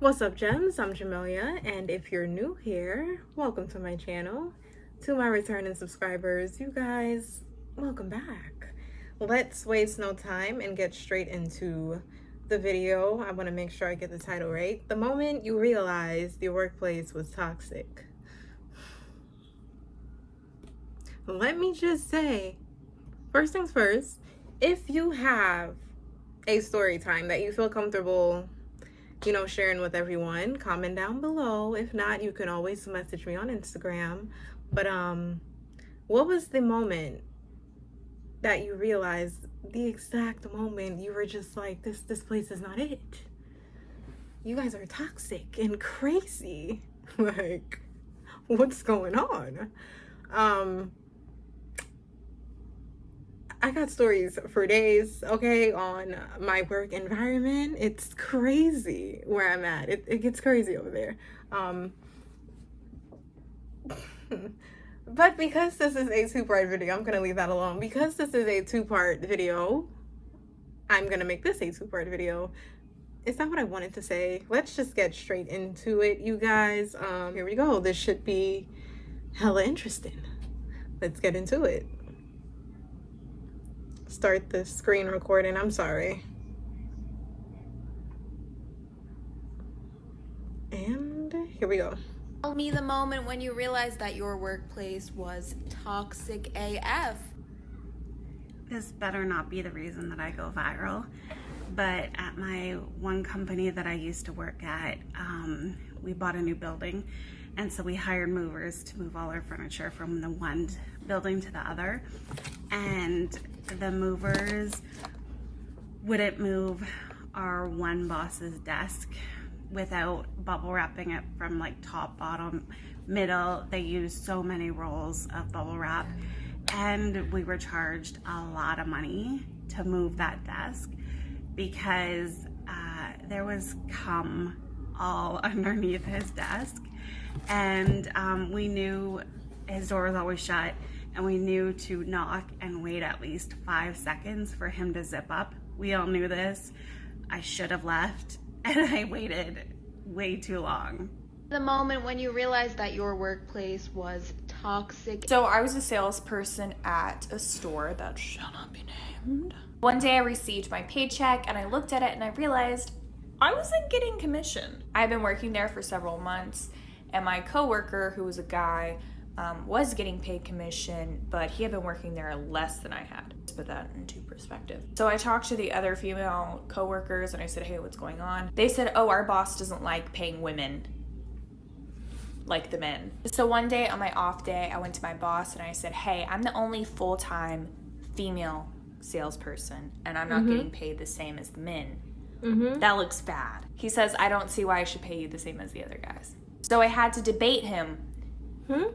What's up, gems? I'm Jamelia, and if you're new here, welcome to my channel. To my returning subscribers, you guys, welcome back. Let's waste no time and get straight into the video. I want to make sure I get the title right. The moment you realized your workplace was toxic. Let me just say, first things first, if you have a story time that you feel comfortable sharing with everyone, comment down below. If not, you can always message me on Instagram. But what was the moment that you realized, the exact moment you were just like, this place is not it? You guys are toxic and crazy. Like, what's going on? I got stories for days, okay, on my work environment. It's crazy where I'm at. It gets crazy over there. But because this is a two-part video, I'm going to leave that alone. Because this is a two-part video, I'm going to make this a two-part video. Is that what I wanted to say? Let's just get straight into it, you guys. Here we go. This should be hella interesting. Let's get into it. Start the screen recording. I'm sorry. And here we go. Tell me the moment when you realized that your workplace was toxic AF. This better not be the reason that I go viral, but at my one company that I used to work at, we bought a new building, and so we hired movers to move all our furniture from the one building to the other, and the movers wouldn't move our one boss's desk without bubble wrapping it from like top, bottom, middle. They used so many rolls of bubble wrap, and we were charged a lot of money to move that desk because there was cum all underneath his desk, and we knew his door was always shut, and we knew to knock and wait at least 5 seconds for him to zip up. We all knew this. I should have left, and I waited way too long. The moment when you realized that your workplace was toxic. So I was a salesperson at a store that shall not be named. One day I received my paycheck and I looked at it and I realized I wasn't getting commission. I've been working there for several months, and my coworker, who was a guy, was getting paid commission, but he had been working there less than I had. To put that into perspective. So I talked to the other female coworkers and I said, hey, what's going on? They said, oh, our boss doesn't like paying women like the men. So one day on my off day, I went to my boss and I said, hey, I'm the only full-time female salesperson and I'm not getting paid the same as the men. That looks bad. He says, I don't see why I should pay you the same as the other guys. So I had to debate him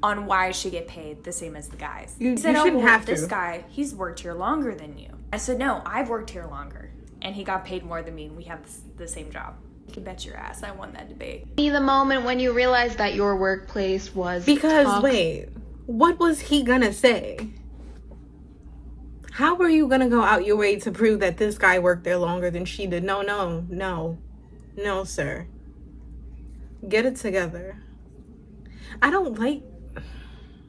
on why I should get paid the same as the guys. He said, oh, well, this guy, he's worked here longer than you. I said, no, I've worked here longer. And he got paid more than me, and we have the same job. You can bet your ass I won that debate. Tell me the moment when you realized that your workplace was wait, what was he gonna say? How were you gonna go out your way to prove that this guy worked there longer than she did? No, sir. Get it together. I don't like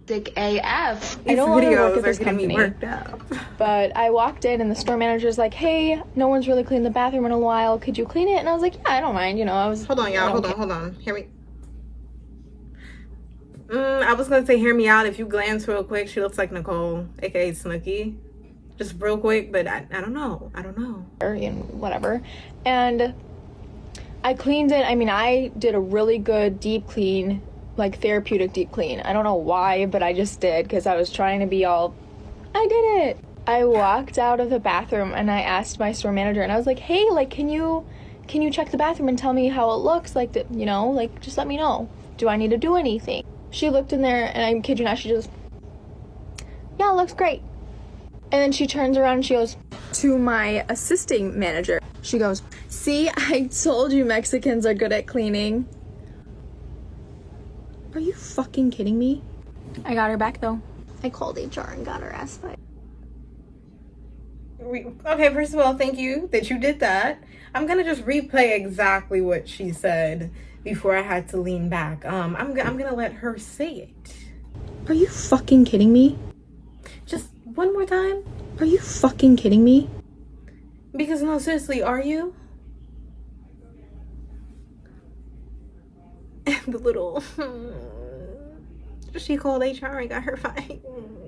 toxic AF. I don't want to work at this company, company, worked up. but I walked in and the store manager's like, hey, no one's really cleaned the bathroom in a while. Could you clean it? And I was like, yeah, I don't mind. I was... Hold on, y'all. Hold on. Hear me. I was going to say, hear me out. If you glance real quick, she looks like Nicole, aka Snooki. Just real quick, but I don't know. And whatever. And I cleaned it. I mean, I did a really good deep clean, like therapeutic deep clean. I don't know why, but I just did because I was trying to be all, I did it. I walked out of the bathroom and I asked my store manager and I was like, hey, like, can you check the bathroom and tell me how it looks? Like, like, just let me know. Do I need to do anything? She looked in there and I kid you not, she just, yeah, it looks great. And then she turns around and she goes to my assisting manager. She goes, see, I told you Mexicans are good at cleaning. Are you fucking kidding me? I got her back though. I called HR and got her ass fired. Okay, first of all, thank you that you did that. I'm gonna just replay exactly what she said before I had to lean back. I'm gonna let her say it. Are you fucking kidding me? Just one more time. Are you fucking kidding me? Because no, seriously, are you? And the little she called HR and got her fired.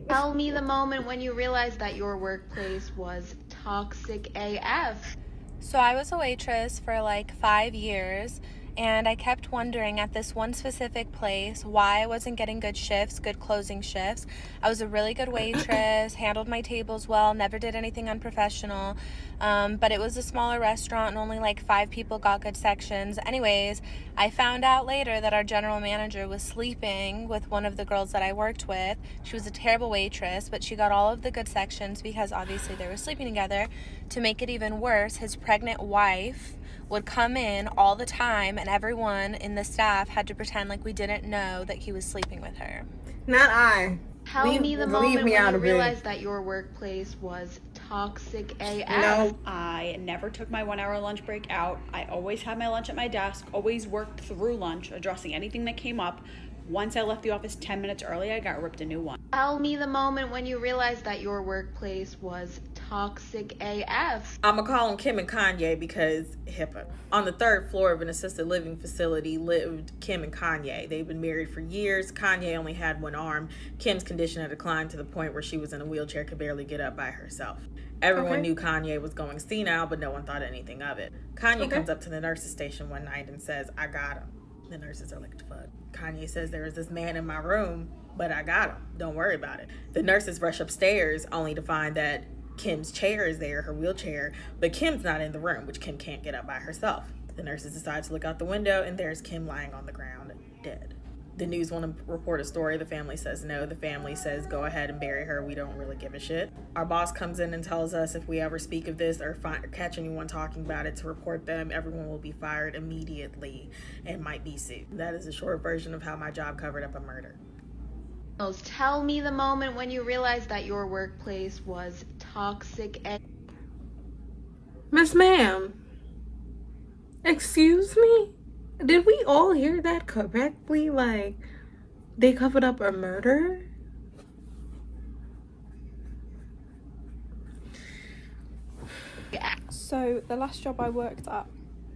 Tell me the moment when you realized that your workplace was toxic AF. So I was a waitress for like 5 years, and I kept wondering at this one specific place why I wasn't getting good shifts, good closing shifts. I was a really good waitress, handled my tables well, never did anything unprofessional, but it was a smaller restaurant and only like 5 people got good sections. Anyways, I found out later that our general manager was sleeping with one of the girls that I worked with. She was a terrible waitress, but she got all of the good sections because obviously they were sleeping together. To make it even worse, his pregnant wife would come in all the time, and everyone in the staff had to pretend like we didn't know that he was sleeping with her. Not I. Tell me the moment when you realized that your workplace was toxic AF. No. I never took my 1 hour lunch break out. I always had my lunch at my desk, always worked through lunch, addressing anything that came up. Once I left the office 10 minutes early, I got ripped a new one. Tell me the moment when you realized that your workplace was toxic AF. I'm gonna call them Kim and Kanye because HIPAA. On the 3rd floor of an assisted living facility lived Kim and Kanye. They've been married for years. Kanye only had one arm. Kim's condition had declined to the point where she was in a wheelchair, could barely get up by herself. Everyone knew Kanye was going senile, but no one thought anything of it. Kanye comes up to the nurse's station one night and says, "I got him." The nurses are like, "What the fuck?" Kanye says, "There was this man in my room, but I got him. Don't worry about it." The nurses rush upstairs only to find that Kim's chair is there, her wheelchair, but Kim's not in the room, which Kim can't get up by herself. The nurses decide to look out the window, and there's Kim lying on the ground, dead. The news want to report a story. The family says no. The family says, "Go ahead and bury her. We don't really give a shit." Our boss comes in and tells us if we ever speak of this or catch anyone talking about it, to report them. Everyone will be fired immediately and might be sued. That is a short version of how my job covered up a murder. Tell me the moment when you realized that your workplace was toxic AF. Miss Ma'am, excuse me? Did we all hear that correctly? Like, they covered up a murder? So the last job I worked at,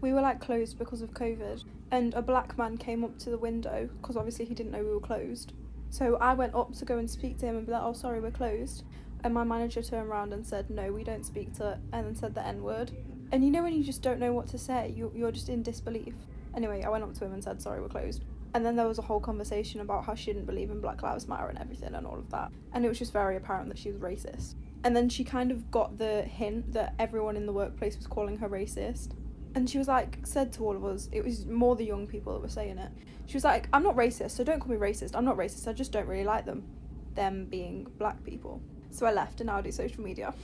we were like closed because of COVID, and a black man came up to the window because obviously he didn't know we were closed. So I went up to go and speak to him and be like, "Oh, sorry, we're closed." And my manager turned around and said, "No, we don't speak to," and then said the N-word. And you know when you just don't know what to say, you're just in disbelief. Anyway, I went up to him and said, "Sorry, we're closed." And then there was a whole conversation about how she didn't believe in Black Lives Matter and everything and all of that. And it was just very apparent that she was racist. And then she kind of got the hint that everyone in the workplace was calling her racist. And she was like, said to all of us, it was more the young people that were saying it. She was like, "I'm not racist, so don't call me racist. I'm not racist, I just don't really like them." Them being black people. So I left and now I do social media.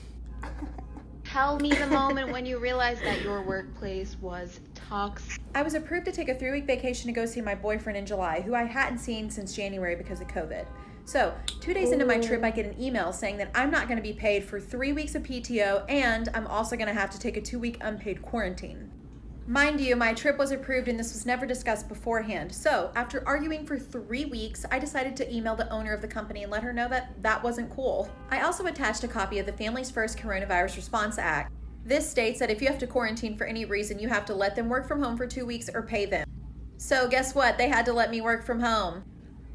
Tell me the moment when you realized that your workplace was toxic. I was approved to take a 3-week vacation to go see my boyfriend in July, who I hadn't seen since January because of COVID. So, 2 days into my trip, I get an email saying that I'm not going to be paid for 3 weeks of PTO, and I'm also going to have to take a 2-week unpaid quarantine. Mind you, my trip was approved and this was never discussed beforehand. So, after arguing for 3 weeks, I decided to email the owner of the company and let her know that that wasn't cool. I also attached a copy of the Families First Coronavirus Response Act. This states that if you have to quarantine for any reason, you have to let them work from home for 2 weeks or pay them. So guess what? They had to let me work from home.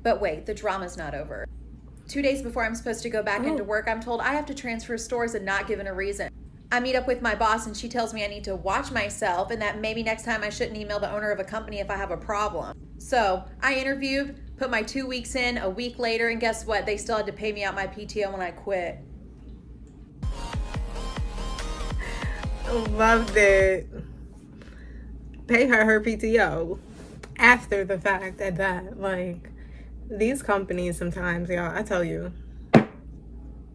But wait, the drama's not over. 2 days before I'm supposed to go back into work, I'm told I have to transfer stores and not given a reason. I meet up with my boss and she tells me I need to watch myself and that maybe next time I shouldn't email the owner of a company if I have a problem. So I interviewed, put my 2 weeks in, a week later, and guess what? They still had to pay me out my PTO when I quit. Loved it. Pay her PTO after the fact at that. Like, these companies sometimes, y'all, I tell you,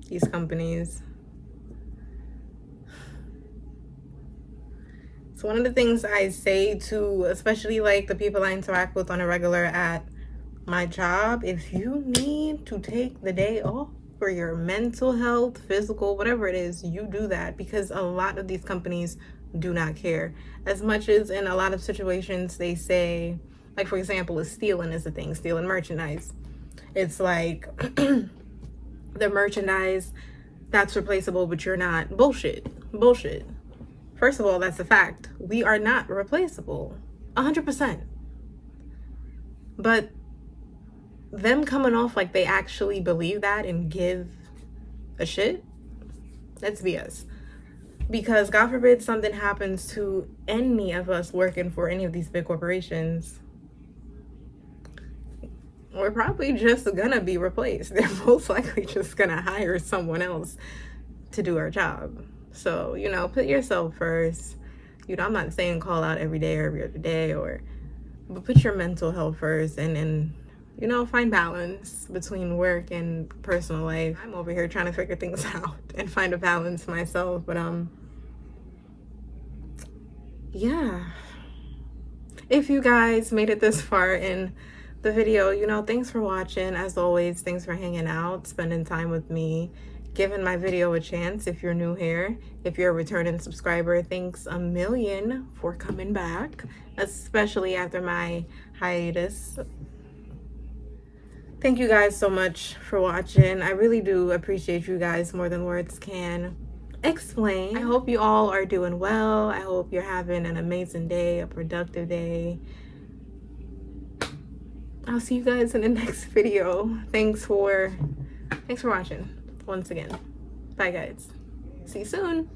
these companies. So one of the things I say to, especially like the people I interact with on a regular at my job, if you need to take the day off, for your mental health, physical, whatever it is, you do that, because a lot of these companies do not care. As much as in a lot of situations they say, like for example, stealing is a thing, stealing merchandise. It's like the merchandise that's replaceable, but you're not. Bullshit. First of all, that's a fact. We are not replaceable 100%. But them coming off like they actually believe that and give a shit, that's BS. Because God forbid something happens to any of us working for any of these big corporations, we're probably just gonna be replaced. They're most likely just gonna hire someone else to do our job. So, you know, put yourself first. You know, I'm not saying call out every day or every other day, but put your mental health first, and you know, find balance between work and personal life. I'm over here trying to figure things out and find a balance myself, but yeah. If you guys made it this far in the video, you know, thanks for watching. As always, thanks for hanging out, spending time with me, giving my video a chance. If you're new here, if you're a returning subscriber, thanks a million for coming back, especially after my hiatus. Thank you guys so much for watching. I really do appreciate you guys more than words can explain. I hope you all are doing well. I hope you're having an amazing day, a productive day. I'll see you guys in the next video. Thanks for watching once again. Bye guys. See you soon.